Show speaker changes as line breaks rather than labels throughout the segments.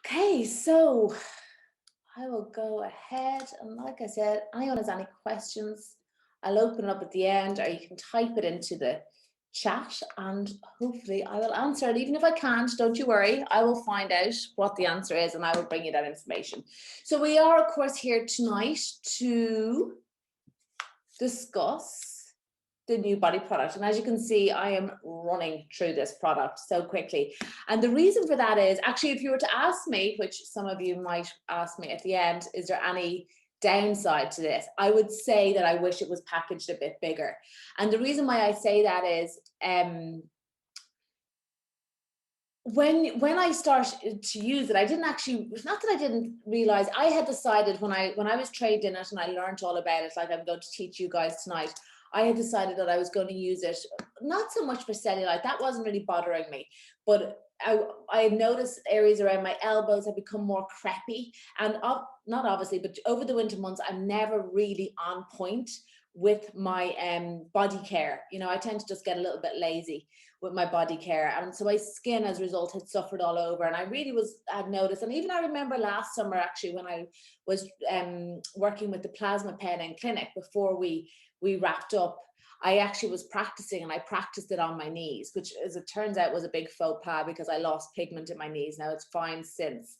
Okay, so I will go ahead and like I said, anyone has any questions, I'll open it up at the end or you can type it into the chat and hopefully I will answer it. Even if I can't, don't you worry, I will find out what the answer is and I will bring you that information. So we are of course here tonight to discuss the new body product. And as you can see, I am running through this product so quickly. And the reason for that is actually, if you were to ask me, which some of you might ask me at the end, is there any downside to this? I would say that I wish it was packaged a bit bigger. And the reason why I say that is when I started to use it, I didn't actually, it's not that I didn't realize, I had decided when I was trained in it and I learned all about it, like I'm going to teach you guys tonight, I had decided that I was going to use it, not so much for cellulite, that wasn't really bothering me, but I had noticed areas around my elbows had become more crepey, and not obviously, but over the winter months, I'm never really on point with my body care. You know, I tend to just get a little bit lazy with my body care, and so my skin as a result had suffered all over, and I really had noticed. And even I remember last summer actually when I was working with the plasma pen in clinic before we wrapped up, I actually was practicing and I practiced it on my knees, which as it turns out was a big faux pas because I lost pigment in my knees. Now it's fine since,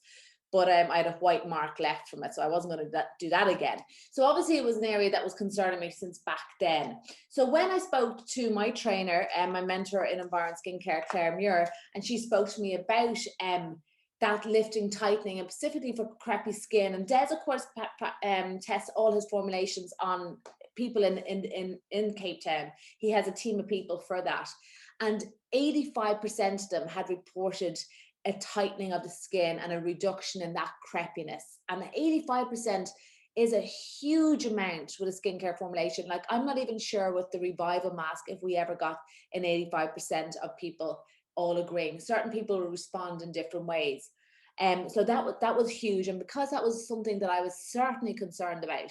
but I had a white mark left from it, so I wasn't going to do that again. So obviously it was an area that was concerning me since back then. So when I spoke to my trainer and my mentor in Environ Skincare, Claire Muir, and she spoke to me about that lifting, tightening, and specifically for crappy skin. And Des, of course, tests all his formulations on people in Cape Town. He has a team of people for that. And 85% of them had reported a tightening of the skin and a reduction in that crepiness. And 85% is a huge amount with a skincare formulation. Like, I'm not even sure with the Revival mask if we ever got an 85% of people all agreeing. Certain people respond in different ways. So that was huge. And because that was something that I was certainly concerned about,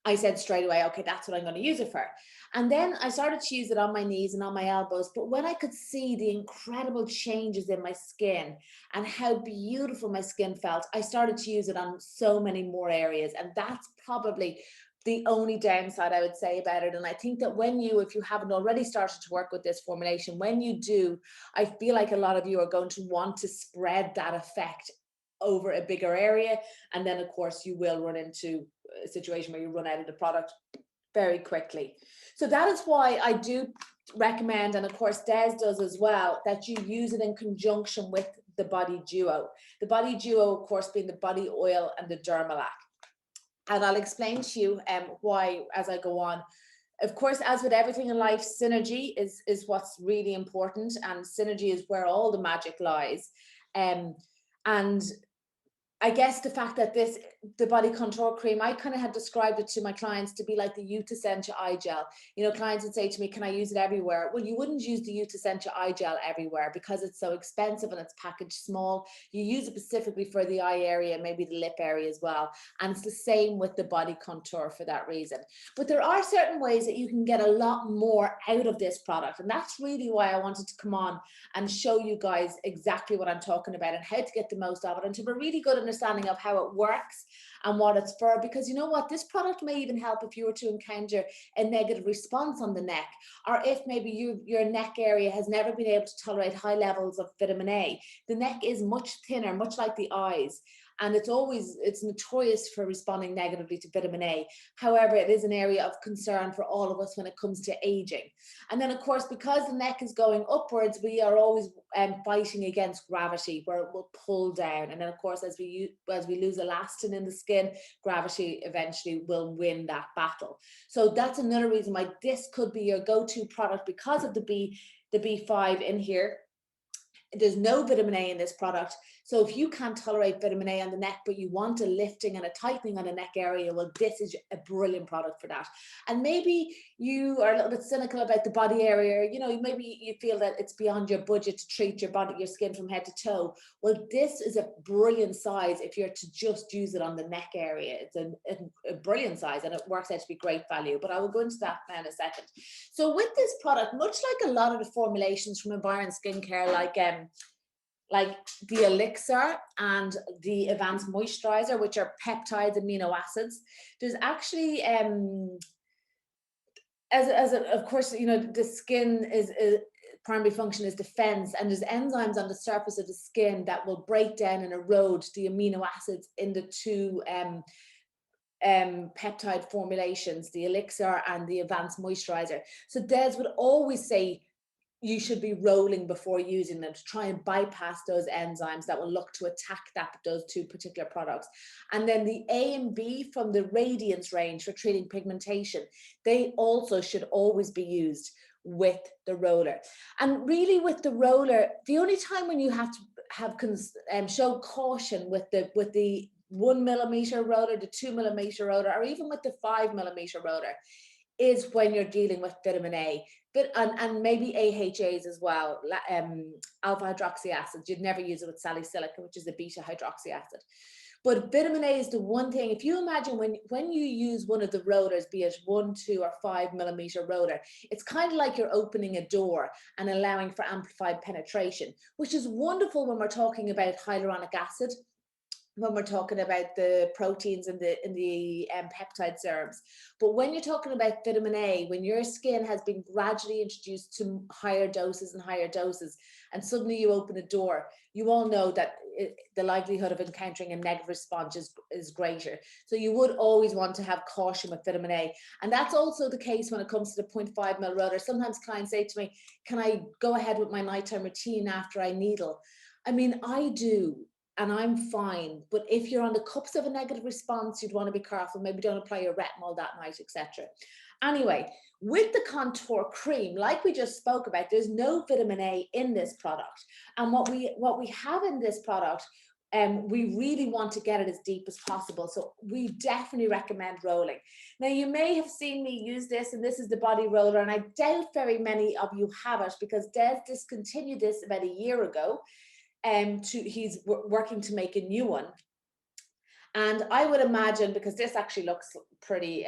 I said straight away, okay, that's what I'm going to use it for. And then I started to use it on my knees and on my elbows. But when I could see the incredible changes in my skin and how beautiful my skin felt, I started to use it on so many more areas. And that's probably the only downside I would say about it. And I think that if you haven't already started to work with this formulation, when you do, I feel like a lot of you are going to want to spread that effect over a bigger area. And then of course you will run into a situation where you run out of the product very quickly. So that is why I do recommend, and of course Des does as well, that you use it in conjunction with the Body Duo. The Body Duo, of course, being the body oil and the Dermalac. And I'll explain to you why as I go on. Of course, as with everything in life, synergy is what's really important, and synergy is where all the magic lies. And I guess the fact that the body contour cream, I kind of had described it to my clients to be like the Youth Essentia eye gel. You know, clients would say to me, can I use it everywhere? Well, you wouldn't use the Youth Essentia eye gel everywhere because it's so expensive and it's packaged small. You use it specifically for the eye area, maybe the lip area as well. And it's the same with the body contour for that reason. But there are certain ways that you can get a lot more out of this product. And that's really why I wanted to come on and show you guys exactly what I'm talking about and how to get the most of it and to have a really good understanding of how it works and what it's for. Because you know what, this product may even help if you were to encounter a negative response on the neck, or if maybe your neck area has never been able to tolerate high levels of vitamin A. The neck is much thinner, much like the eyes, and it's notorious for responding negatively to vitamin A. However, it is an area of concern for all of us when it comes to aging. And then of course, because the neck is going upwards, we are always fighting against gravity, where it will pull down. And then of course, as we lose elastin in the skin, gravity eventually will win that battle. So that's another reason why this could be your go-to product, because of the B5 in here. There's no vitamin A in this product. So if you can't tolerate vitamin A on the neck, but you want a lifting and a tightening on the neck area, well, this is a brilliant product for that. And maybe you are a little bit cynical about the body area. You know, maybe you feel that it's beyond your budget to treat your skin from head to toe. Well, this is a brilliant size if you're to just use it on the neck area. It's a brilliant size, and it works out to be great value. But I will go into that now in a second. So with this product, much like a lot of the formulations from Environ Skincare, like like the elixir and the advanced moisturizer, which are peptides, amino acids. There's actually of course, you know, the skin is primary function is defense, and there's enzymes on the surface of the skin that will break down and erode the amino acids in the two peptide formulations, the elixir and the advanced moisturizer. So Des would always say you should be rolling before using them to try and bypass those enzymes that will look to attack those two particular products. And then the A and B from the Radiance range for treating pigmentation, they also should always be used with the roller. And really with the roller, the only time when you have to show caution with the 1 millimeter roller, the 2 millimeter roller, or even with the 5 millimeter roller, is when you're dealing with vitamin A, and maybe AHAs as well, alpha hydroxy acids. You'd never use it with salicylic, which is the beta hydroxy acid. But vitamin A is the one thing, if you imagine when you use one of the rollers, be it 1, 2, or 5 millimeter roller, it's kind of like you're opening a door and allowing for amplified penetration, which is wonderful when we're talking about hyaluronic acid, when we're talking about the proteins in the peptide serums. But when you're talking about vitamin A, when your skin has been gradually introduced to higher doses and higher doses, and suddenly you open a door, you all know that the likelihood of encountering a negative response is greater. So you would always want to have caution with vitamin A. And that's also the case when it comes to the 0.5 ml roller. Sometimes clients say to me, can I go ahead with my nighttime routine after I needle? I mean, I do, and I'm fine. But if you're on the cups of a negative response, you'd want to be careful. Maybe don't apply your retinol that night, etc. Anyway, with the contour cream, like we just spoke about, there's no vitamin A in this product. And what we have in this product, we really want to get it as deep as possible. So we definitely recommend rolling. Now, you may have seen me use this, and this is the body roller, and I doubt very many of you have it because Des discontinued this about a year ago. He's working to make a new one. And I would imagine, because this actually looks pretty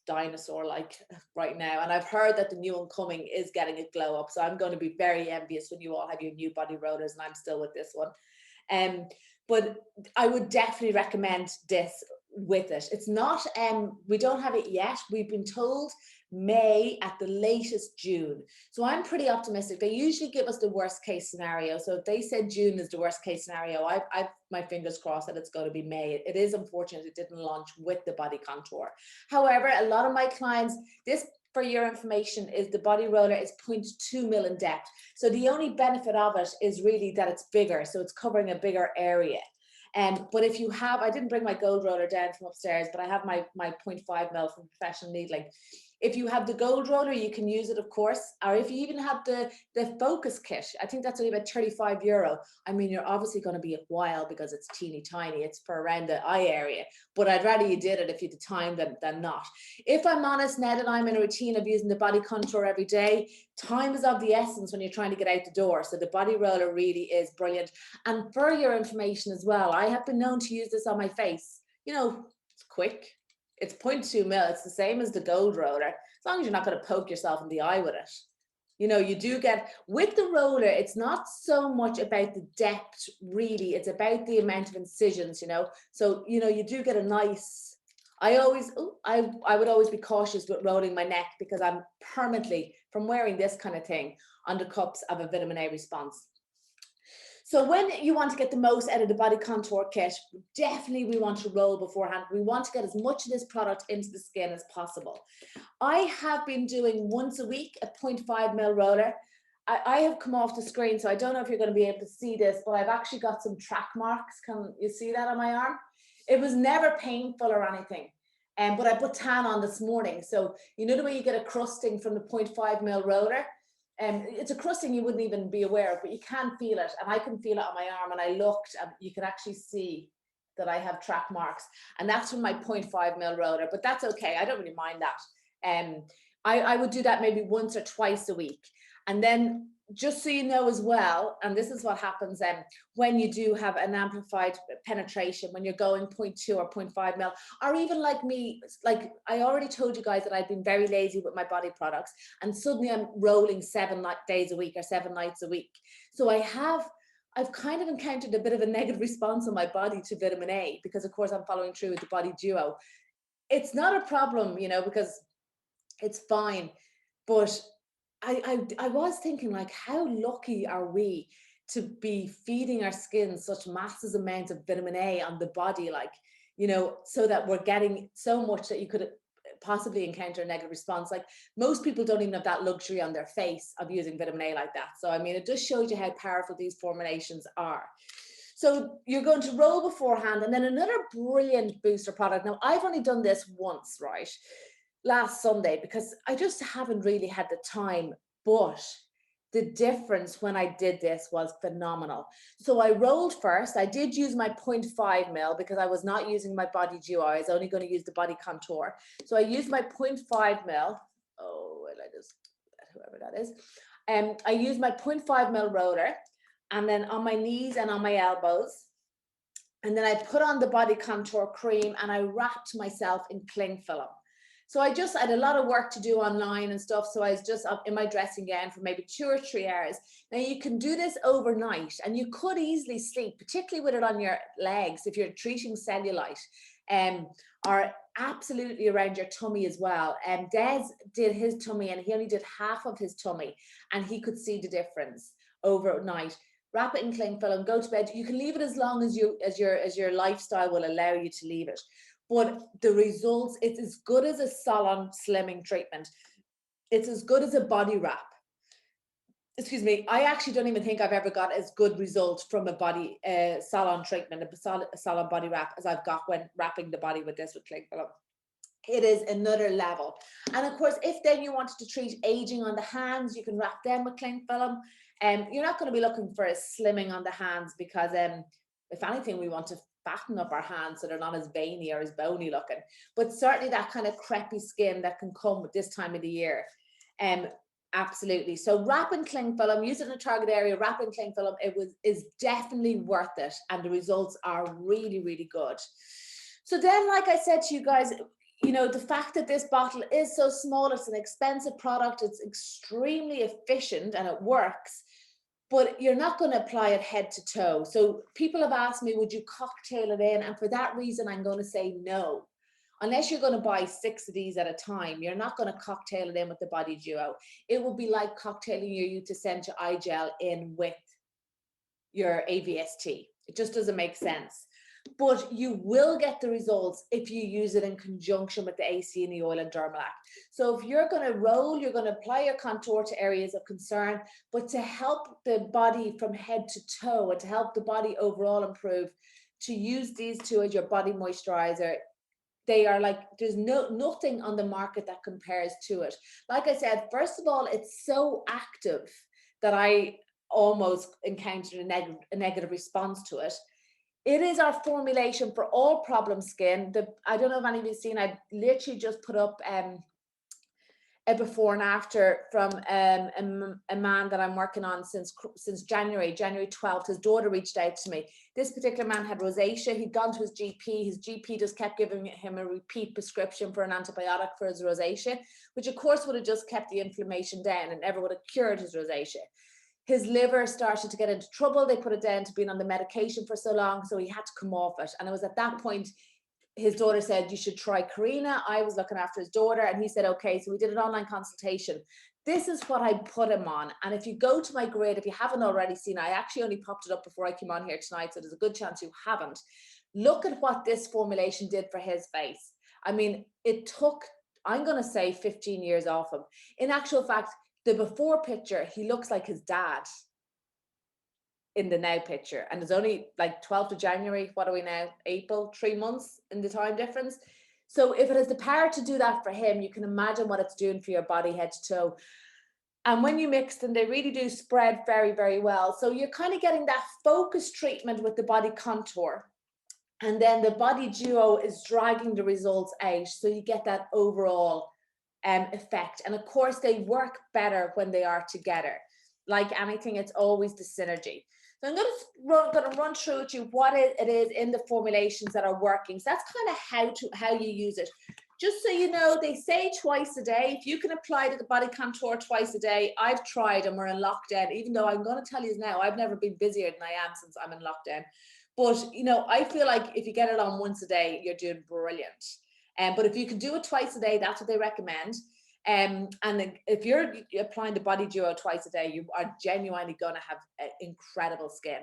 dinosaur-like right now, and I've heard that the new one coming is getting a glow up, so I'm going to be very envious when you all have your new body rollers and I'm still with this one. But I would definitely recommend this with it. It's not, we don't have it yet. We've been told May, at the latest June. So I'm pretty optimistic. They usually give us the worst case scenario. So if they said June is the worst case scenario, I've my fingers crossed that it's going to be May. It is unfortunate it didn't launch with the body contour. However, a lot of my clients, this, for your information, is the body roller is 0.2 mil in depth. So the only benefit of it is really that it's bigger. So it's covering a bigger area. But if you have, I didn't bring my gold roller down from upstairs, but I have my 0.5 mil from Professional Needling. If you have the gold roller, you can use it, of course. Or if you even have the focus kit, I think that's only about €35. I mean, you're obviously going to be a while because it's teeny tiny. It's for around the eye area. But I'd rather you did it if you had the time than not. If I'm honest, now that I'm in a routine of using the body contour every day, time is of the essence when you're trying to get out the door. So the body roller really is brilliant. And for your information as well, I have been known to use this on my face. You know, it's quick. It's 0.2 mil. It's the same as the gold roller, as long as you're not going to poke yourself in the eye with it. You know, you do get, with the roller, it's not so much about the depth, really. It's about the amount of incisions, you know. So, you know, you do get a nice, I would always be cautious with rolling my neck because I'm permanently, from wearing this kind of thing, on the cups of a vitamin A response. So when you want to get the most out of the body contour kit, definitely we want to roll beforehand. We want to get as much of this product into the skin as possible. I have been doing once a week a 0.5 mil roller. I have come off the screen, so I don't know if you're going to be able to see this, but I've actually got some track marks. Can you see that on my arm? It was never painful or anything. But I put tan on this morning. So you know the way you get a crusting from the 0.5 mil roller? It's a crusting you wouldn't even be aware of, but you can feel it, and I can feel it on my arm, and I looked and you can actually see that I have track marks, and that's from my 0.5 mil roller, but that's okay. I don't really mind that. I would do that maybe once or twice a week. And then just so you know as well, and this is what happens when you do have an amplified penetration, when you're going 0.2 or 0.5 mil, or even like me, like I already told you guys that I've been very lazy with my body products, and suddenly I'm rolling 7 days a week or 7 nights a week. So I I've kind of encountered a bit of a negative response on my body to vitamin A, because of course I'm following through with the body duo. It's not a problem, you know, because it's fine. But I was thinking, like, how lucky are we to be feeding our skin such massive amounts of vitamin A on the body, like, you know, so that we're getting so much that you could possibly encounter a negative response. Like, most people don't even have that luxury on their face of using vitamin A like that. So I mean, it just shows you how powerful these formulations are. So you're going to roll beforehand, and then another brilliant booster product. Now, I've only done this once, right? Last Sunday, because I just haven't really had the time, but the difference when I did this was phenomenal. So I rolled first. I did use my 0.5 mil because I was not using my body dew. I was only going to use the body contour. So I used my 0.5 mil. Oh, well, I just, whoever that is. I used my 0.5 mil roller, and then on my knees and on my elbows. And then I put on the body contour cream, and I wrapped myself in cling film. So I had a lot of work to do online and stuff. So I was just up in my dressing gown for maybe 2 or 3 hours. Now you can do this overnight, and you could easily sleep, particularly with it on your legs if you're treating cellulite, or absolutely around your tummy as well. Des did his tummy, and he only did half of his tummy, and he could see the difference overnight. Wrap it in cling film, go to bed. You can leave it as long as your lifestyle will allow you to leave it. But the results, it's as good as a salon slimming treatment. It's as good as a body wrap. Excuse me, I actually don't even think I've ever got as good results from a body salon treatment, a salon body wrap, as I've got when wrapping the body with this with cling film. It is another level. And of course, if then you wanted to treat aging on the hands, you can wrap them with cling film. You're not going to be looking for a slimming on the hands, because if anything, we want to fatten up our hands so they're not as veiny or as bony looking. But certainly that kind of crepey skin that can come with this time of the year. Absolutely. So wrap in cling film, use it in a target area, wrap in cling film. Is definitely worth it, and the results are really, really good. So then, like I said to you guys, you know, the fact that this bottle is so small, it's an expensive product, it's extremely efficient and it works, but you're not going to apply it head to toe. So people have asked me, would you cocktail it in? And for that reason, I'm going to say no. Unless you're going to buy 6 of these at a time, you're not going to cocktail it in with the body duo. It will be like cocktailing your Youth Essential eye gel in with your AVST. It just doesn't make sense. But you will get the results if you use it in conjunction with the AC and the oil and Dermalac. So if you're going to roll, you're going to apply your contour to areas of concern, but to help the body from head to toe and to help the body overall improve, to use these two as your body moisturizer. They are like, there's nothing on the market that compares to it. Like I said, first of all, it's so active that I almost encountered a negative response to it. It is our formulation for all problem skin. I don't know if any of you have seen, I literally just put up a before and after from a man that I'm working on since January 12th. His daughter reached out to me. This particular man had rosacea. He'd gone to his GP. His GP just kept giving him a repeat prescription for an antibiotic for his rosacea, which of course would have just kept the inflammation down and never would have cured his rosacea. His liver started to get into trouble. They put it down to being on the medication for so long, so he had to come off it. And it was at that point his daughter said, you should try Karina. I was looking after his daughter, and he said, okay. So we did an online consultation. This is what I put him on. And if you go to my grid, if you haven't already seen, I actually only popped it up before I came on here tonight, so there's a good chance you haven't. Look at what this formulation did for his face. I mean, it took, I'm going to say 15 years off him. In actual fact, the before picture, he looks like his dad in the now picture, and it's only like 12th of January. What are we now? April, 3 months in the time difference. So if it has the power to do that for him, you can imagine what it's doing for your body head to toe. And when you mix them, they really do spread very, very well. So you're kind of getting that focused treatment with the body contour. And then the body duo is dragging the results out. So you get that overall effect. And of course, they work better when they are together. Like anything, it's always the synergy. So I'm going to run through with you what it is in the formulations that are working. So that's kind of how you use it. just so you know, they say twice a day. If you can apply the body contour twice a day, I've tried and we're in lockdown, even though I'm going to tell you now, I've never been busier than I am since I'm in lockdown. But, you know, I feel like if you get it on once a day, you're doing brilliant. But if you can do it twice a day, that's what they recommend. And if you're applying the body duo twice a day, you are genuinely going to have incredible skin.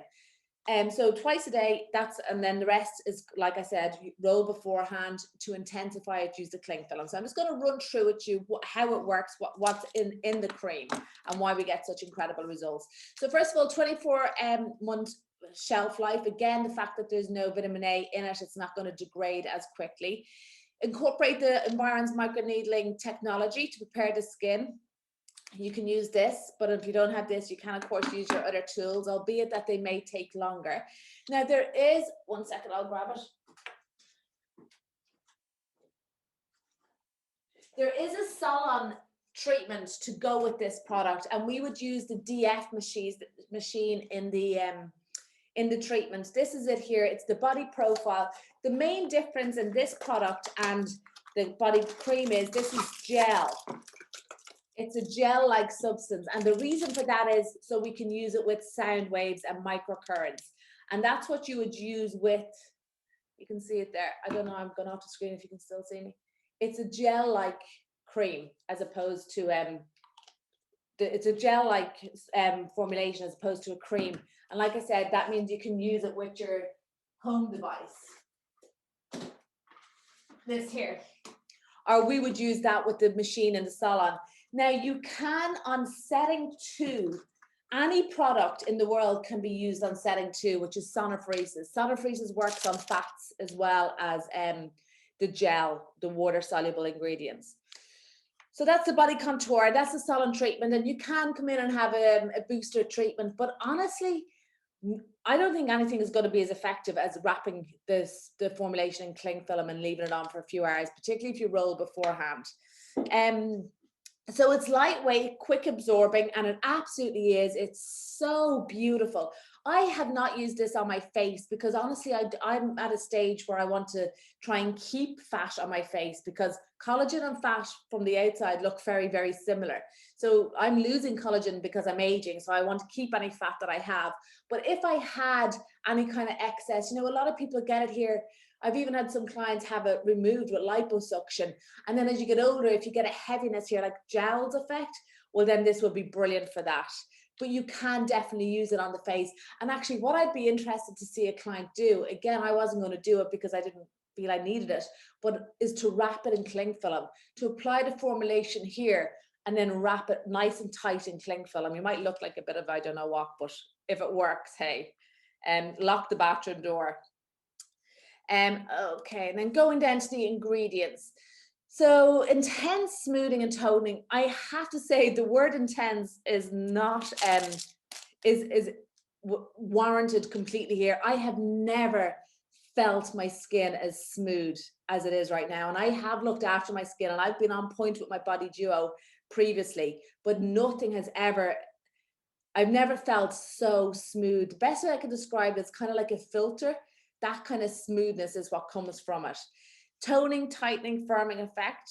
So twice a day, and then the rest is, like I said, you roll beforehand. To intensify it, use the cling film. So I'm just going to run through with you how it works, what's in the cream, and why we get such incredible results. So first of all, 24-month shelf life. Again, the fact that there's no vitamin A in it, it's not going to degrade as quickly. Incorporate the Environ's microneedling technology to prepare the skin. You can use this, but if you don't have this, you can of course use your other tools, albeit that they may take longer. Now there is, one second, I'll grab it. There is a salon treatment to go with this product, and we would use the DF machine in the treatment. This is it here. It's the body profile. The main difference in this product and the body cream is this is gel. It's a gel-like substance. And the reason for that is so we can use it with sound waves and microcurrents. And that's what you would use with, you can see it there. I don't know, I'm going off the screen if you can still see me. It's a gel-like cream as opposed to, it's a gel-like formulation as opposed to a cream. And like I said, that means you can use it with your home device. This here. Or we would use that with the machine in the salon. Now you can, on setting 2, any product in the world can be used on setting 2, which is sonophoresis. Sonophoresis works on fats as well as the gel, the water soluble ingredients. So that's the body contour, that's the salon treatment, and you can come in and have a booster treatment. But honestly, I don't think anything is going to be as effective as wrapping the formulation in cling film and leaving it on for a few hours, particularly if you roll beforehand. So it's lightweight, quick absorbing, and it absolutely is. It's so beautiful. I have not used this on my face because honestly, I'm at a stage where I want to try and keep fat on my face because collagen and fat from the outside look very, very similar. So I'm losing collagen because I'm aging. So I want to keep any fat that I have. But if I had any kind of excess, you know, a lot of people get it here. I've even had some clients have it removed with liposuction. And then as you get older, if you get a heaviness here, like gels effect, well, then this would be brilliant for that. But you can definitely use it on the face. And actually what I'd be interested to see a client do, again, I wasn't going to do it because I didn't feel I needed it, but is to wrap it in cling film, to apply the formulation here and then wrap it nice and tight in cling film. You might look like a bit of, I don't know what, but if it works, hey, lock the bathroom door. Okay, and then going down to the ingredients. So intense smoothing and toning, I have to say the word intense is not is warranted completely here. I have never felt my skin as smooth as it is right now, and I have looked after my skin and I've been on point with my body duo previously, but nothing has ever, I've never felt so smooth. The best way I can describe it is kind of like a filter. That kind of smoothness is what comes from it. Toning, tightening, firming effect.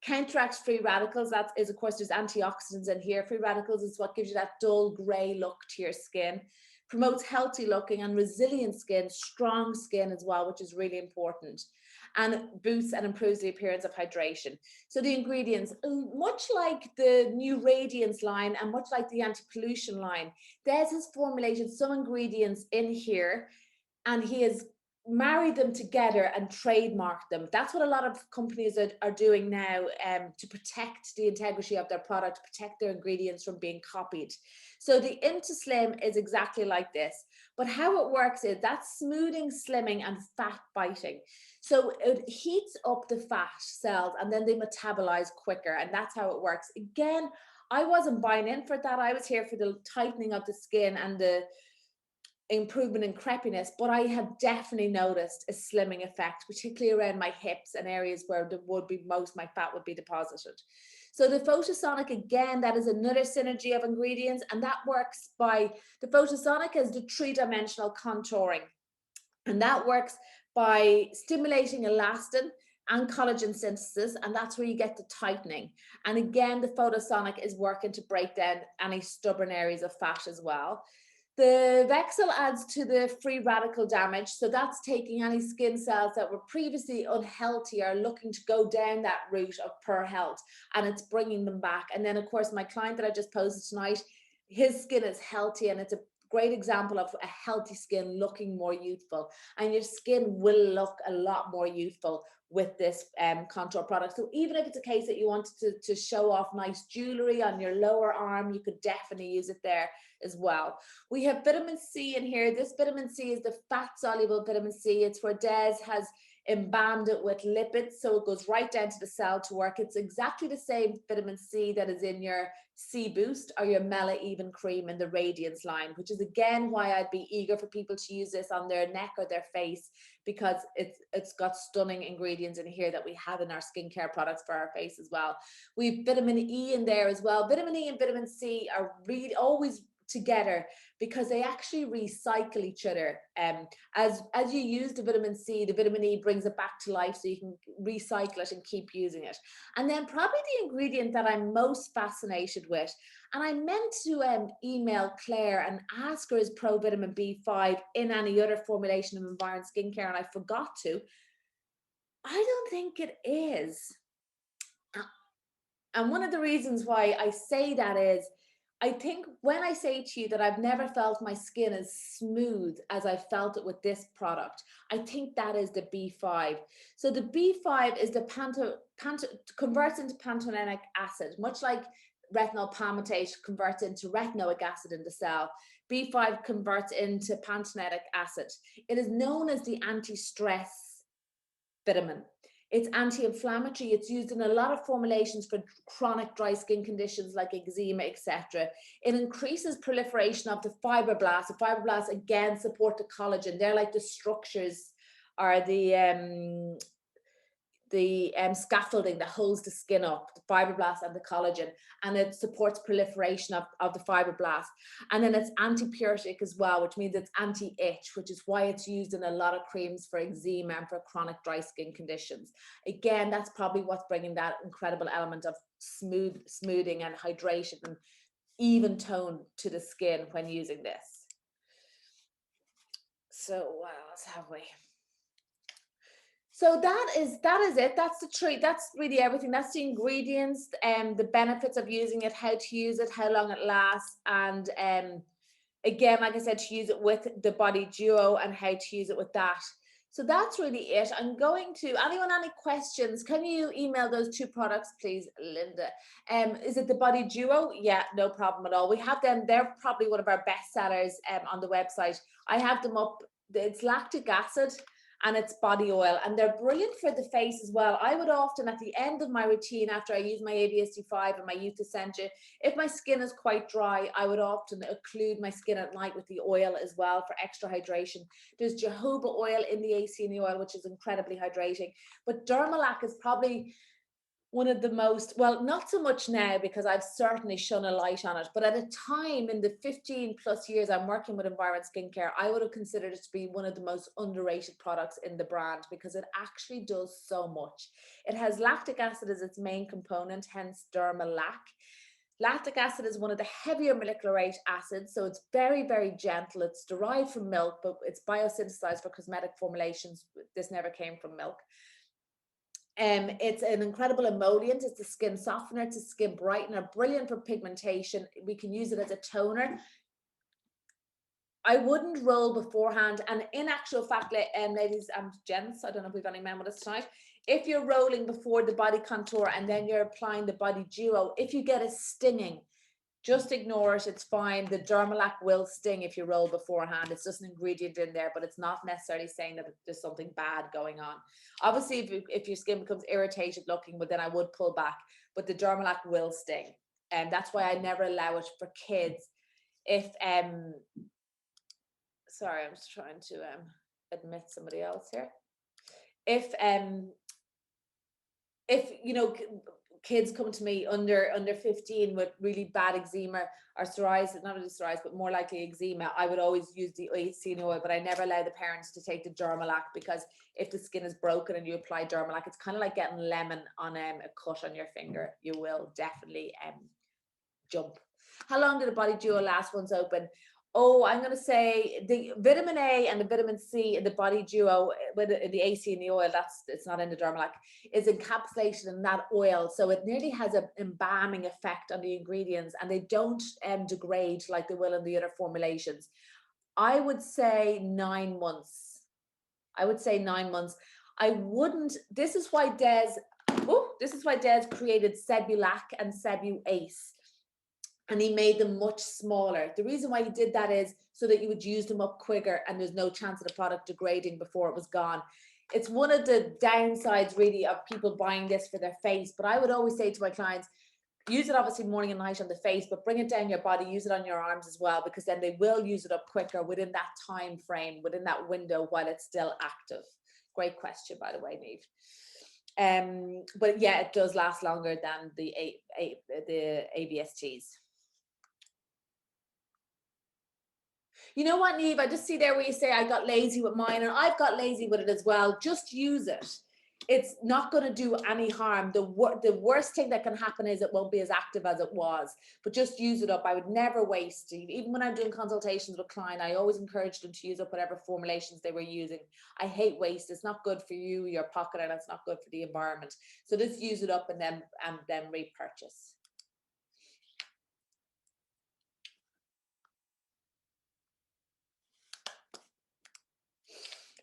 Counteracts free radicals. That is, of course, there's antioxidants in here. Free radicals is what gives you that dull gray look to your skin. Promotes healthy looking and resilient skin, strong skin as well, which is really important. And boosts and improves the appearance of hydration. So the ingredients, much like the new Radiance line and much like the anti-pollution line, Des has formulated some ingredients in here and he has married them together and trademarked them. That's what a lot of companies are doing now to protect the integrity of their product, protect their ingredients from being copied. So the InterSlim is exactly like this, but how it works is that's smoothing, slimming, and fat biting. So it heats up the fat cells and then they metabolize quicker, and that's how it works. Again, I wasn't buying in for that. I was here for the tightening of the skin and the improvement in crepiness, but I have definitely noticed a slimming effect, particularly around my hips and areas where there would be most my fat would be deposited. So the Photosonic, again, that is another synergy of ingredients, and that works by, the Photosonic is the 3-dimensional contouring, and that works by stimulating elastin and collagen synthesis, and that's where you get the tightening. And again, the photosonic is working to break down any stubborn areas of fat as well. The Vexil adds to the free radical damage. So that's taking any skin cells that were previously unhealthy or looking to go down that route of poor health, and it's bringing them back. And then, of course, my client that I just posted tonight, his skin is healthy, and it's a great example of a healthy skin looking more youthful. And your skin will look a lot more youthful with this contour product. So even if it's a case that you wanted to show off nice jewelry on your lower arm, you could definitely use it there as well. We have vitamin C in here. This vitamin C is the fat soluble vitamin C. It's where Des has embalmed it with lipids, so it goes right down to the cell to work. It's exactly the same vitamin C that is in your C Boost or your Mela Even cream in the Radiance line, which is again why I'd be eager for people to use this on their neck or their face, because it's got stunning ingredients in here that we have in our skincare products for our face as well. We've vitamin E in there as well. Vitamin E and vitamin C are really always together because they actually recycle each other. As you use the vitamin C, the vitamin E brings it back to life, so you can recycle it and keep using it. And then probably the ingredient that I'm most fascinated with, and I meant to email Claire and ask her, is provitamin B5 in any other formulation of Environ skincare, and I forgot to. I don't think it is. And one of the reasons why I say that is, I think when I say to you that I've never felt my skin as smooth as I felt it with this product, I think that is the B5. So the B5 is the converts into pantotenic acid, much like retinol palmitate converts into retinoic acid in the cell. B5 converts into pantotenic acid. It is known as the anti-stress vitamin. It's anti-inflammatory. It's used in a lot of formulations for chronic dry skin conditions like eczema, etc. It increases proliferation of the fibroblasts. The fibroblasts, again, support the collagen. They're like the structures or the scaffolding that holds the skin up, the fibroblasts and the collagen, and it supports proliferation of the fibroblasts. And then it's antipyretic as well, which means it's anti-itch, which is why it's used in a lot of creams for eczema and for chronic dry skin conditions. Again, that's probably what's bringing that incredible element of smoothing and hydration and even tone to the skin when using this. So what else have we? So that is it. That's the treat. That's really everything. That's the ingredients, the benefits of using it, how to use it, how long it lasts, and again, like I said, to use it with the Body Duo and how to use it with that. So that's really it. I'm going to, anyone, any questions? Can you email those two products, please, Linda? Is it the Body Duo? Yeah, no problem at all. We have them. They're probably one of our best sellers on the website. I have them up. It's lactic acid and it's body oil, and they're brilliant for the face as well. I would often, at the end of my routine, after I use my ABSD5 and my Youth Essential, if my skin is quite dry, I would often occlude my skin at night with the oil as well for extra hydration. There's jojoba oil in the AC in the oil, which is incredibly hydrating. But Dermalac is probably one of the most, well, not so much now because I've certainly shone a light on it, but at a time in the 15 plus years I'm working with Environ Skincare, I would have considered it to be one of the most underrated products in the brand because it actually does so much. It has lactic acid as its main component, hence Dermalac. Lactic acid is one of the heavier molecular weight acids, so it's very, very gentle. It's derived from milk, but it's biosynthesized for cosmetic formulations. This never came from milk. It's an incredible emollient. It's a skin softener. It's a skin brightener, brilliant for pigmentation. We can use it as a toner. I wouldn't roll beforehand. And in actual fact, ladies and gents, I don't know if we've any men with us tonight. If you're rolling before the body contour and then you're applying the Body Duo, if you get a stinging, just ignore it. It's fine. The Dermalac will sting if you roll beforehand. It's just an ingredient in there, but it's not necessarily saying that there's something bad going on. Obviously, if your skin becomes irritated looking, but then I would pull back. But the Dermalac will sting, and that's why I never allow it for kids. If sorry, I'm just trying to admit somebody else here. If you know, kids come to me under 15 with really bad eczema or psoriasis, not only psoriasis, but more likely eczema, I would always use the Histamine oil, but I never allow the parents to take the Dermalac, because if the skin is broken and you apply Dermalac, it's kind of like getting lemon on a cut on your finger. You will definitely jump. How long did the Body Duo last once open? Oh, I'm going to say the vitamin A and the vitamin C in the Body Duo, with the AC in the oil, it's not in the Dermalac, is encapsulated in that oil. So it nearly has an embalming effect on the ingredients, and they don't degrade like they will in the other formulations. I would say 9 months. I would say 9 months. I wouldn't, this is why Des created Sebulac and Sebu Ace. And he made them much smaller. The reason why he did that is so that you would use them up quicker and there's no chance of the product degrading before it was gone. It's one of the downsides really of people buying this for their face. But I would always say to my clients, use it obviously morning and night on the face, but bring it down your body, use it on your arms as well, because then they will use it up quicker within that time frame, within that window while it's still active. Great question, by the way, Neve. But yeah, it does last longer than the ABSTs. You know what, Neve? I just see there where you say I got lazy with mine, and I've got lazy with it as well. Just use it. It's not going to do any harm. The worst thing that can happen is it won't be as active as it was, but just use it up. I would never waste. Even when I'm doing consultations with a client, I always encourage them to use up whatever formulations they were using. I hate waste. It's not good for you, your pocket, and it's not good for the environment. So just use it up and then repurchase.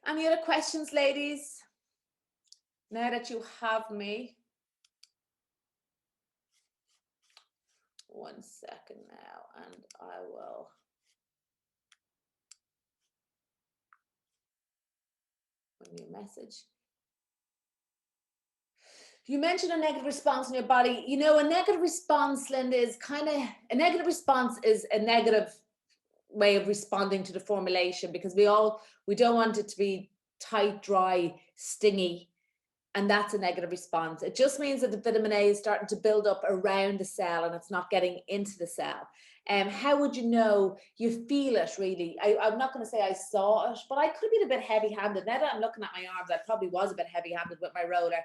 Any other questions, ladies? Now that you have me. 1 second now, and I will. A new message. You mentioned a negative response in your body. You know, a negative response, Linda, is a negative response is a negative way of responding to the formulation, because we don't want it to be tight, dry, stingy, and that's a negative response. It just means that the vitamin A is starting to build up around the cell and it's not getting into the cell. How would you know? You feel it, really. I'm not going to say I saw it, but I could have been a bit heavy-handed. Now that I'm looking at my arms, I probably was a bit heavy-handed with my roller.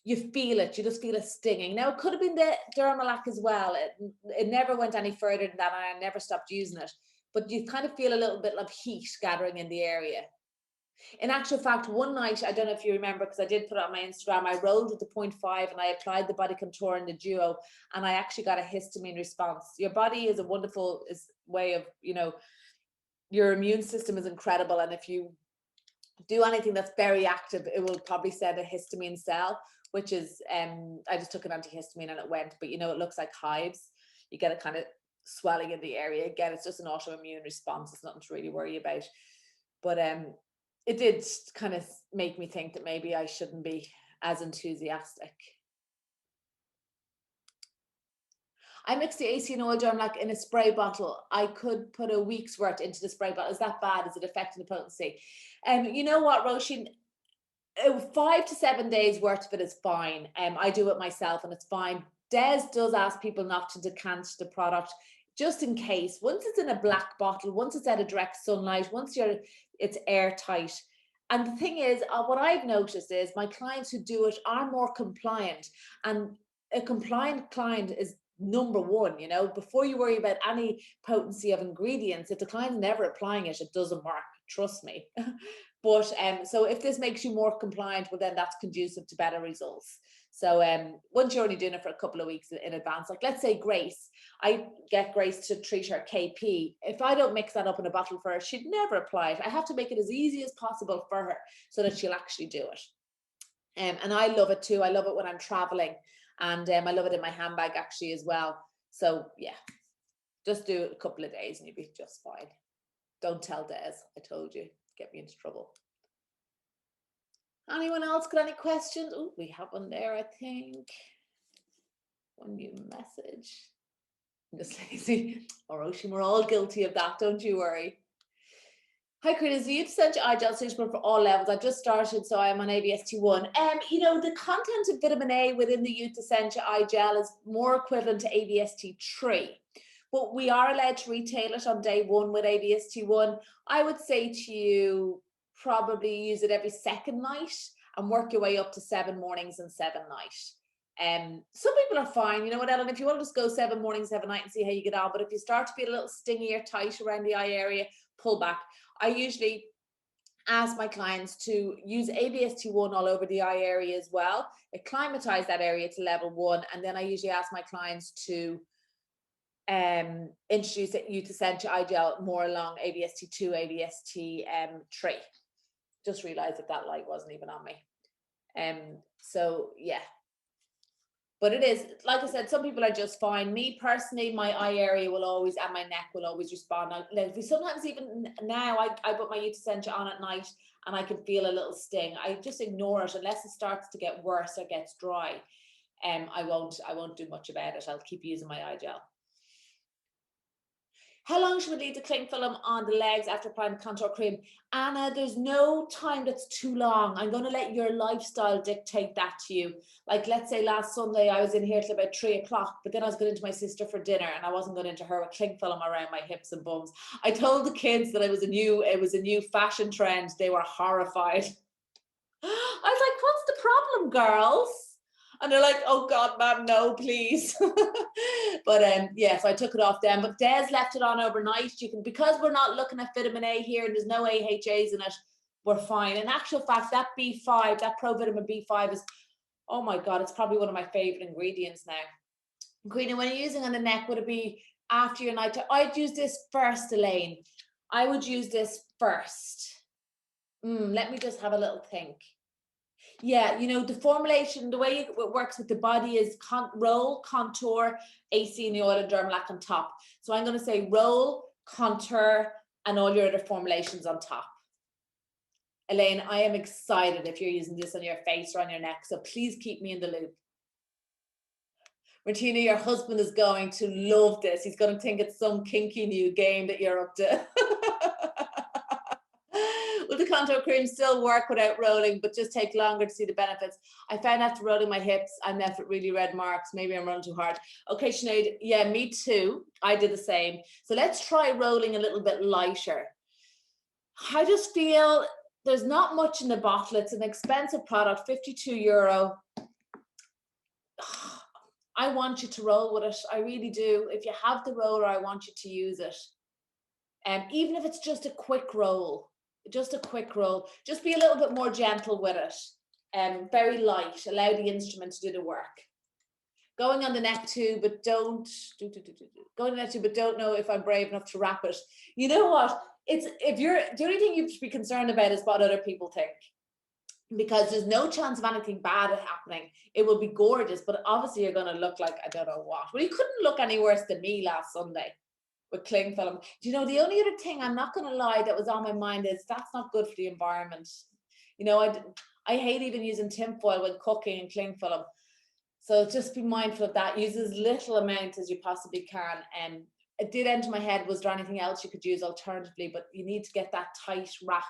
You feel it. You just feel it stinging. Now, it could have been the Dermalac as well. It never went any further than that, and I never stopped using it. But you kind of feel a little bit of heat gathering in the area. In actual fact, one night, I don't know if you remember, because I did put it on my Instagram, I rolled with the 0.5 and I applied the body contour in the Duo, and I actually got a histamine response. Your body is a wonderful way of, your immune system is incredible. And if you do anything that's very active, it will probably send a histamine cell, which is, I just took an antihistamine and it went, but it looks like hives. You get a kind of swelling in the area. Again, it's just an autoimmune response. It's nothing to really worry about. But it did kind of make me think that maybe I shouldn't be as enthusiastic. I mixed the AC and oil Dermalac in a spray bottle. I could put a week's worth into the spray bottle. Is that bad? Is it affecting the potency? You know what, Roisin? 5 to 7 days worth of it is fine. I do it myself and it's fine. Des does ask people not to decant the product, just in case. Once it's in a black bottle, once it's out of direct sunlight, it's airtight. And the thing is, what I've noticed is my clients who do it are more compliant, and a compliant client is number one. Before you worry about any potency of ingredients, if the client's never applying it, it doesn't work. Trust me. But so if this makes you more compliant, well, then that's conducive to better results. So once you're only doing it for a couple of weeks in advance, like let's say Grace, I get Grace to treat her KP. If I don't mix that up in a bottle for her, she'd never apply it. I have to make it as easy as possible for her so that she'll actually do it. And I love it too. I love it when I'm traveling, and I love it in my handbag actually as well. So yeah, just do it a couple of days and you'll be just fine. Don't tell Des, I told you, get me into trouble. Anyone else got any questions? Oh, we have one there, I think. One new message. I'm just lazy. Or Ocean, we're all guilty of that, don't you worry. Hi, Karina. Is the Youth Essential Eye Gel suitable for all levels? I've just started, so I'm on ABST1. The content of vitamin A within the Youth Essential Eye Gel is more equivalent to ABST3, but we are allowed to retail it on day one with ABST1. I would say to you, probably use it every second night and work your way up to 7 mornings and 7 nights. Some people are fine, you know what, Ellen, if you want to just go 7 mornings, 7 nights and see how you get on, but if you start to be a little stingy or tight around the eye area, pull back. I usually ask my clients to use ABST1 all over the eye area as well, acclimatize that area to level 1, and then I usually ask my clients to introduce Youth Essential Eye Gel more along ABST2, ABST3. Just realized that light wasn't even on me. So yeah, but it is, like I said, some people are just fine. Me personally, my eye area will always, and my neck will always respond. Sometimes even now, I put my Youth Essential on at night and I can feel a little sting. I just ignore it unless it starts to get worse or gets dry. I won't do much about it. I'll keep using my eye gel. How long should we leave the cling film on the legs after applying the contour cream? Anna, there's no time that's too long. I'm going to let your lifestyle dictate that to you. Like, let's say last Sunday, I was in here till about 3 o'clock, but then I was going into my sister for dinner and I wasn't going into her with cling film around my hips and bums. I told the kids that it was a new fashion trend. They were horrified. I was like, what's the problem, girls? And they're like, oh God, ma'am, no, please. But yeah, so I took it off then. But Des left it on overnight. You can, because we're not looking at vitamin A here and there's no AHAs in it, we're fine. In actual fact, that B5, that provitamin B5 is, oh my God, it's probably one of my favorite ingredients now. Karina, when you're using on the neck, would it be after your night? I'd use this first, Elaine. I would use this first. Let me just have a little think. Yeah, the formulation, the way it works with the body is roll, contour, AC in the oil and Dermalac on top. So I'm going to say roll, contour, and all your other formulations on top. Elaine, I am excited if you're using this on your face or on your neck, so please keep me in the loop. Martina, your husband is going to love this. He's going to think it's some kinky new game that you're up to. Will the contour cream still work without rolling, but just take longer to see the benefits? I found after rolling my hips, I'm left with really red marks. Maybe I'm running too hard. Okay, Sinead, yeah, me too. I did the same. So let's try rolling a little bit lighter. I just feel there's not much in the bottle. It's an expensive product, €52. I want you to roll with it. I really do. If you have the roller, I want you to use it. Even if it's just a quick roll. Just a quick roll. Just be a little bit more gentle with it. Very light. Allow the instrument to do the work. Going on the neck too, but don't going on the neck too, but don't know if I'm brave enough to wrap it. You know what? The only thing you should be concerned about is what other people think. Because there's no chance of anything bad happening. It will be gorgeous, but obviously you're going to look like I don't know what. Well, you couldn't look any worse than me last Sunday with cling film. Do you know, the only other thing, I'm not going to lie, that was on my mind is that's not good for the environment. I hate even using tinfoil when cooking and cling film. So just be mindful of that. Use as little amount as you possibly can. And it did enter my head, was there anything else you could use alternatively? But you need to get that tight wrap,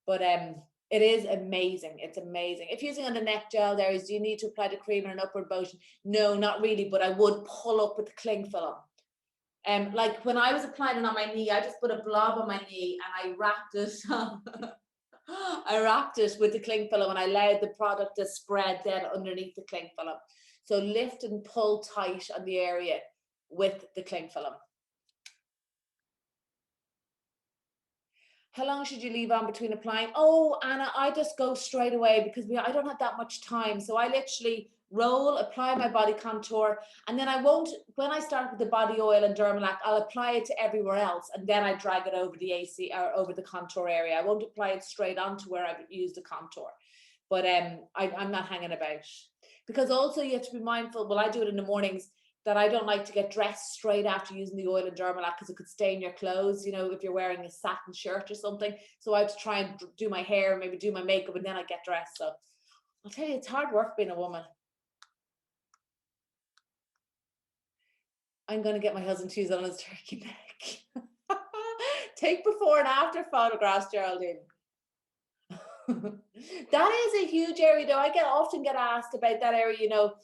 But it is amazing. It's amazing. If using on the neck gel there, do you need to apply the cream in an upward motion? No, not really, but I would pull up with the cling film. Like when I was applying it on my knee, I just put a blob on my knee and I wrapped it. I wrapped it with the cling film and I allowed the product to spread then underneath the cling film. So lift and pull tight on the area with the cling film. How long should you leave on between applying? Oh, Anna, I just go straight away because I don't have that much time. So I literally roll, apply my body contour, and then when I start with the body oil and Dermalac, I'll apply it to everywhere else, and then I drag it over the AC or over the contour area. I won't apply it straight onto where I've used the contour. But I'm not hanging about. Because also you have to be mindful, well, I do it in the mornings, that I don't like to get dressed straight after using the oil and Dermalac because it could stain your clothes, if you're wearing a satin shirt or something. So I have to try and do my hair, maybe do my makeup, and then I get dressed. So I'll tell you, it's hard work being a woman. I'm going to get my husband to use it on his turkey neck. Take before and after photographs, Geraldine. That is a huge area, though. I often get asked about that area, you know.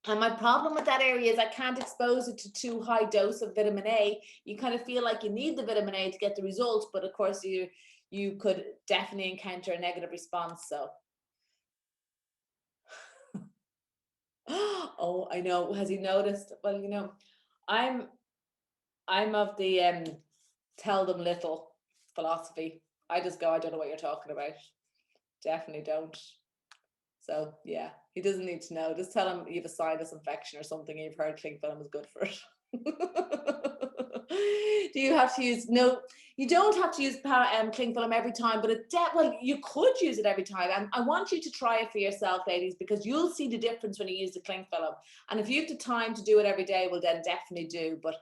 And my problem with that area is I can't expose it to too high dose of vitamin A. You kind of feel like you need the vitamin A to get the results, but of course you could definitely encounter a negative response. So, oh, I know. Has he noticed? Well, you know, I'm of the tell them little philosophy. I just go, I don't know what you're talking about. Definitely don't. So yeah, he doesn't need to know. Just tell him you have a sinus infection or something and you've heard cling film is good for it. Do you have to use, no, you don't have to use cling film every time, but well, you could use it every time. And I want you to try it for yourself, ladies, because you'll see the difference when you use the cling film. And if you have the time to do it every day, well, then definitely do. But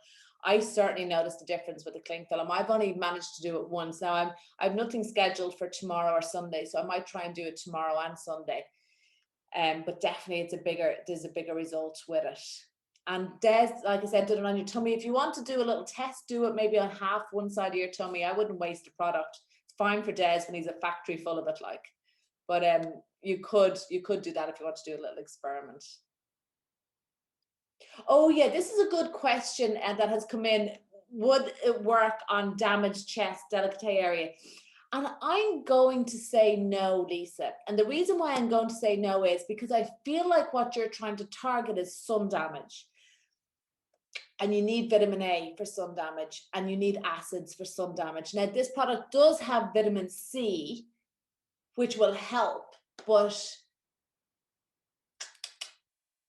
I certainly noticed the difference with the cling film. I've only managed to do it once. Now I've nothing scheduled for tomorrow or Sunday, so I might try and do it tomorrow and Sunday. But definitely there's a bigger result with it. And Des, like I said, did it on your tummy. If you want to do a little test, do it maybe on half one side of your tummy. I wouldn't waste a product. It's fine for Des when he's a factory full of it, like. But you could do that if you want to do a little experiment. Oh yeah, this is a good question and that has come in. Would it work on damaged chest, delicate area? And I'm going to say no, Lisa. And the reason why I'm going to say no is because I feel like what you're trying to target is sun damage. And you need vitamin A for sun damage, and you need acids for sun damage. Now, this product does have vitamin C, which will help, but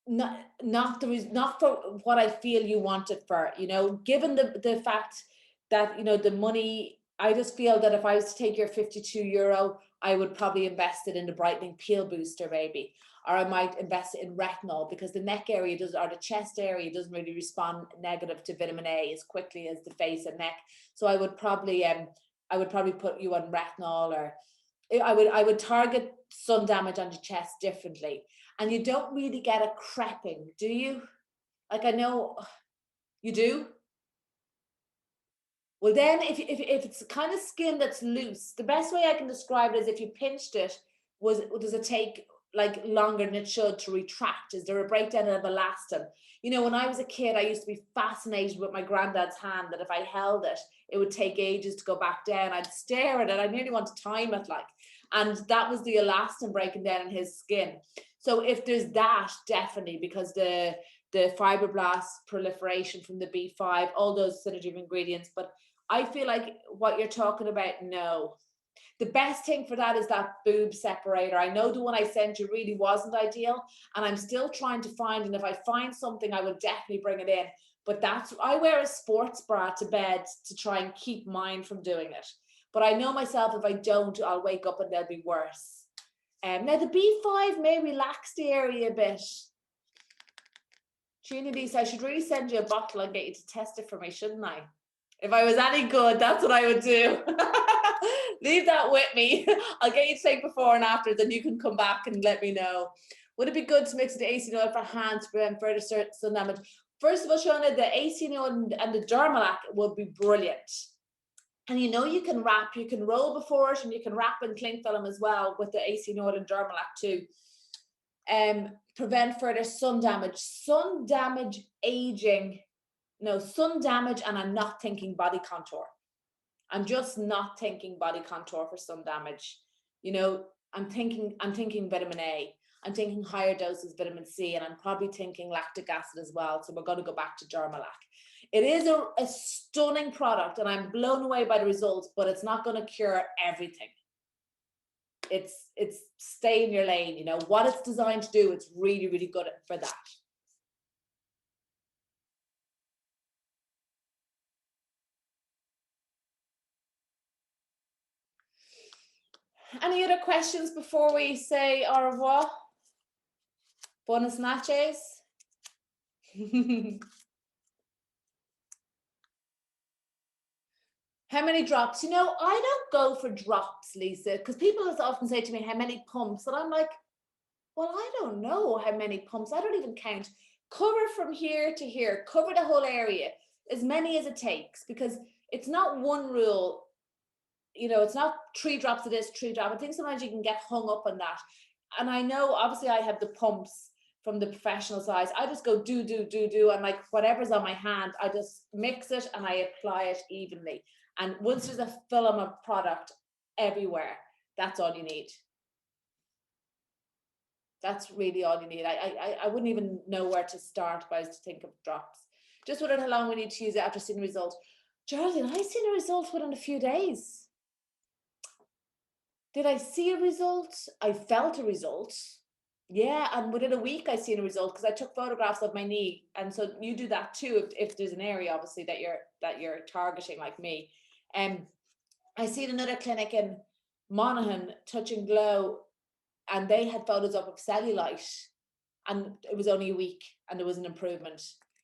not for what I feel you want it for. You know, given the fact that, you know, the money, I just feel that if I was to take your €52, I would probably invest it in the brightening peel booster, maybe. Or I might invest it in retinol, because the neck area or the chest area doesn't really respond negative to vitamin A as quickly as the face and neck. So I would probably put you on retinol, or I would target sun damage on your chest differently. And you don't really get a crepping, do you? Like, I know you do. Well, then if it's the kind of skin that's loose, the best way I can describe it is if you pinched it, does it take like longer than it should to retract? Is there a breakdown of elastin? You know, when I was a kid, I used to be fascinated with my granddad's hand, that if I held it, it would take ages to go back down. I'd stare at it. I nearly want to time it, like, and that was the elastin breaking down in his skin. So if there's that, definitely, because the fibroblast proliferation from the B5, all those synergy of ingredients. But I feel like what you're talking about, no. The best thing for that is that boob separator. I know the one I sent you really wasn't ideal, and I'm still trying to find, and if I find something, I will definitely bring it in. But I wear a sports bra to bed to try and keep mine from doing it. But I know myself, if I don't, I'll wake up and they'll be worse. Now the B5 may relax the area a bit. Lisa, I should really send you a bottle and get you to test it for me, shouldn't I? If I was any good, that's what I would do. Leave that with me. I'll get you to take before and after, then you can come back and let me know. Would it be good to mix the AC oil for hands to prevent further sun damage? First of all, Shona, the AC oil and the Dermalac would be brilliant. And you know, you can roll before it, and you can wrap in cling film as well with the AC oil and Dermalac too. Prevent further sun damage, aging. No, sun damage, and I'm not thinking body contour. I'm just not thinking body contour for sun damage. You know, I'm thinking vitamin A. I'm thinking higher doses vitamin C, and I'm probably thinking lactic acid as well. So we're going to go back to Dermalac. It is a stunning product, and I'm blown away by the results, but it's not going to cure everything. It's stay in your lane. You know what it's designed to do. It's really, really good for that. Any other questions before we say au revoir? Buenas noches. How many drops? You know, I don't go for drops, Lisa, because people often say to me, how many pumps? And I'm like, well, I don't know how many pumps. I don't even count. Cover from here to here. Cover the whole area, as many as it takes, because it's not one rule, you know, it's not 3 drops of this, 3 drops. I think sometimes you can get hung up on that. And I know, obviously, I have the pumps from the professional side. I just go do, and like whatever's on my hand, I just mix it and I apply it evenly. And once there's a film of product everywhere, that's all you need. That's really all you need. I wouldn't even know where to start if I was to think of drops. Just wondering how long we need to use it after seeing the result. Geraldine, I seen a result within a few days. Did I see a result? I felt a result. Yeah, and within a week I seen a result because I took photographs of my knee. And so you do that too if there's an area obviously that you're targeting like me. I seen another clinic in Monaghan, Touch and Glow, and they had photos up of cellulite, and it was only a week and there was an improvement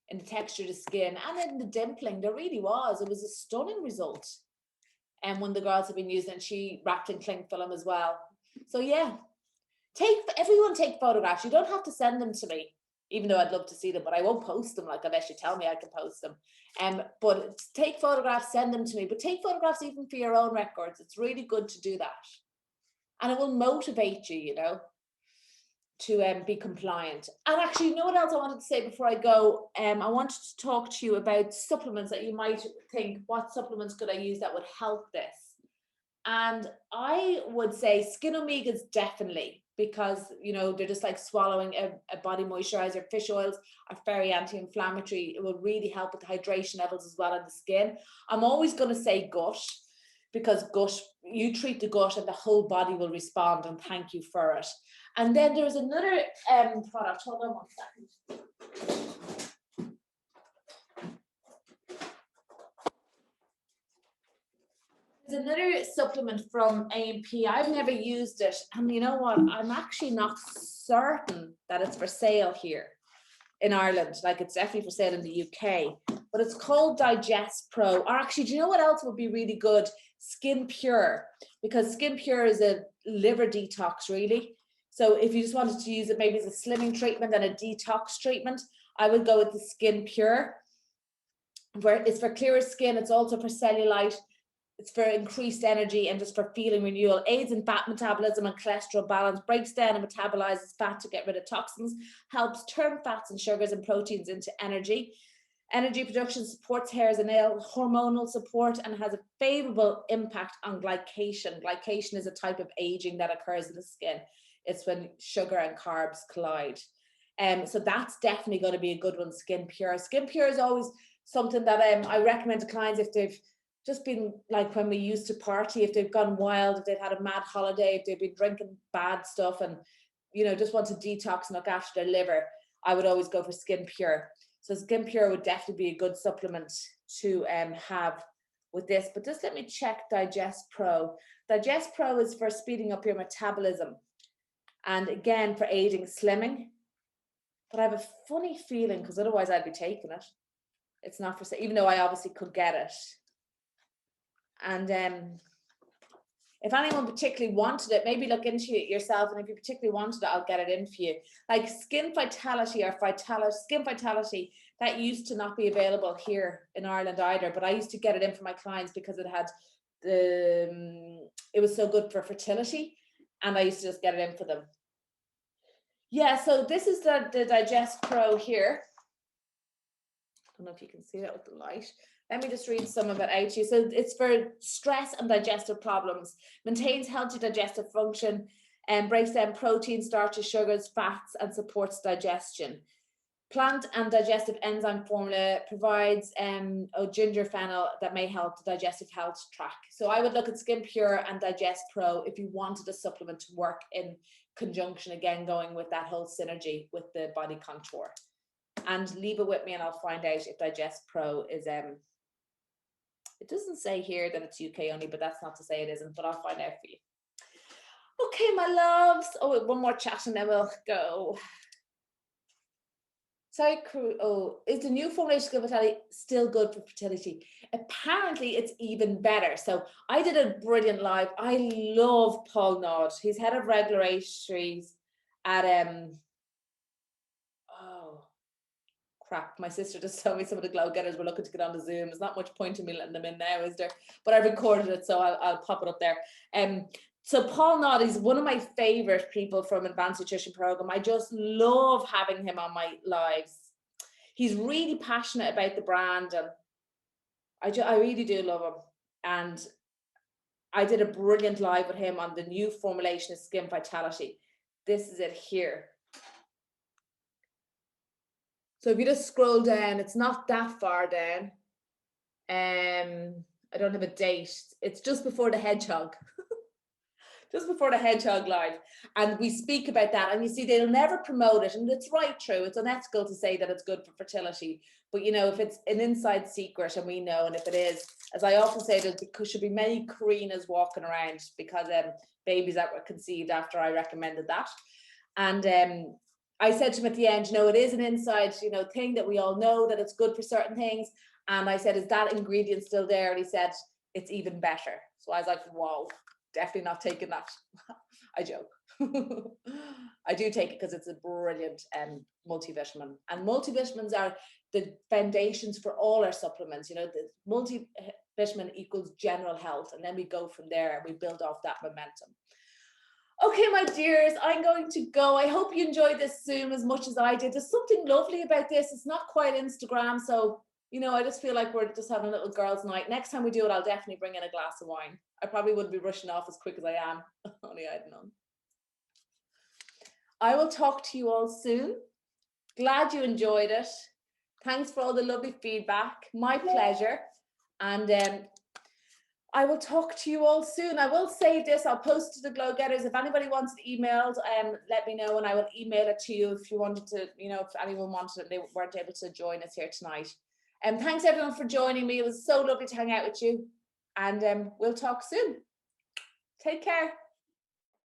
in the texture of the skin and in the dimpling. There really was. It was a stunning result. And when the girls have been using it, she wrapped in cling film as well. So yeah, everyone take photographs. You don't have to send them to me, even though I'd love to see them, but I won't post them like unless you tell me I can post them. But take photographs, send them to me, but take photographs even for your own records. It's really good to do that. And it will motivate you, you know, to be compliant. And actually, you know what else I wanted to say before I go? I wanted to talk to you about supplements that you might think, what supplements could I use that would help this? And I would say skin omegas definitely, because, you know, they're just like swallowing a body moisturizer. Fish oils are very anti-inflammatory. It will really help with the hydration levels as well in the skin. I'm always going to say gut, because gut, you treat the gut and the whole body will respond and thank you for it. And then there's another product. Hold on 1 second. There's another supplement from A&P. I've never used it. And you know what? I'm actually not certain that it's for sale here in Ireland. Like, it's definitely for sale in the UK. But it's called Digest Pro. Or actually, do you know what else would be really good? Skin Pure. Because Skin Pure is a liver detox, really. So if you just wanted to use it maybe as a slimming treatment and a detox treatment, I would go with the Skin Pure. Where it's for clearer skin. It's also for cellulite. It's for increased energy and just for feeling renewal. Aids in fat metabolism and cholesterol balance, breaks down and metabolizes fat to get rid of toxins, helps turn fats and sugars and proteins into energy. Energy production, supports hairs and nail hormonal support, and has a favorable impact on glycation. Glycation is a type of aging that occurs in the skin. It's when sugar and carbs collide. So that's definitely going to be a good one, Skin Pure. Skin Pure is always something that I recommend to clients if they've just been like when we used to party, if they've gone wild, if they've had a mad holiday, if they've been drinking bad stuff and, you know, just want to detox and look after their liver, I would always go for Skin Pure. So Skin Pure would definitely be a good supplement to have with this. But just let me check Digest Pro. Digest Pro is for speeding up your metabolism and again for aiding slimming. But I have a funny feeling, because otherwise I'd be taking it. It's not for sale, even though I obviously could get it. And if anyone particularly wanted it, maybe look into it yourself. And if you particularly wanted it, I'll get it in for you. Like Skin Vitality or Skin Vitality, that used to not be available here in Ireland either. But I used to get it in for my clients because it had it was so good for fertility, and I used to just get it in for them. Yeah, so this is the Digest Pro here. I don't know if you can see that with the light. Let me just read some of it out to you. So it's for stress and digestive problems, maintains healthy digestive function, and breaks down protein, starches, sugars, fats, and supports digestion. Plant and digestive enzyme formula provides ginger fennel that may help the digestive health track. So I would look at Skin Pure and Digest Pro if you wanted a supplement to work in conjunction, again, going with that whole synergy with the body contour. And leave it with me and I'll find out if Digest Pro is it doesn't say here that it's UK only, but that's not to say it isn't, but I'll find out for you. Okay, my loves. Oh, one more chat and then we'll go. Sorry, is the new formulation Skin Vitality still good for fertility? Apparently it's even better. So I did a brilliant live. I love Paul Nod. He's head of regulatories at crap. My sister just told me some of the glow getters were looking to get on the Zoom. There's not much point in me letting them in now, is there? But I recorded it, so I'll pop it up there. So Paul Nod is one of my favorite people from Advanced Nutrition Program. I just love having him on my lives. He's really passionate about the brand, and I really do love him. And I did a brilliant live with him on the new formulation of Skin Vitality. This is it here. So if you just scroll down, it's not that far down. I don't have a date. It's just before the hedgehog. Just before the hedgehog live. And we speak about that. And you see, they'll never promote it. And it's right true. It's unethical to say that it's good for fertility. But, you know, if it's an inside secret and we know, and if it is, as I often say, there should be many Karinas walking around, because babies that were conceived after I recommended that. And I said to him at the end, you know, it is an inside, you know, thing that we all know that it's good for certain things. And I said, is that ingredient still there? And he said, it's even better. So I was like, whoa, definitely not taking that. I joke. I do take it because it's a brilliant multivitamin. And multivitamins are the foundations for all our supplements. You know, the multivitamin equals general health. And then we go from there and we build off that momentum. Okay, my dears, I'm going to go. I hope you enjoyed this Zoom as much as I did. There's something lovely about this. It's not quite Instagram, so, you know, I just feel like we're just having a little girls' night. Next time we do it, I'll definitely bring in a glass of wine. I probably wouldn't be rushing off as quick as I am. Only I'd known. I will talk to you all soon. Glad you enjoyed it. Thanks for all the lovely feedback. My pleasure. And I will talk to you all soon. I will save this. I'll post to the Glow Getters. If anybody wants the emails, let me know and I will email it to you if you wanted to, you know, if anyone wanted it, they weren't able to join us here tonight. And thanks everyone for joining me. It was so lovely to hang out with you. And we'll talk soon. Take care.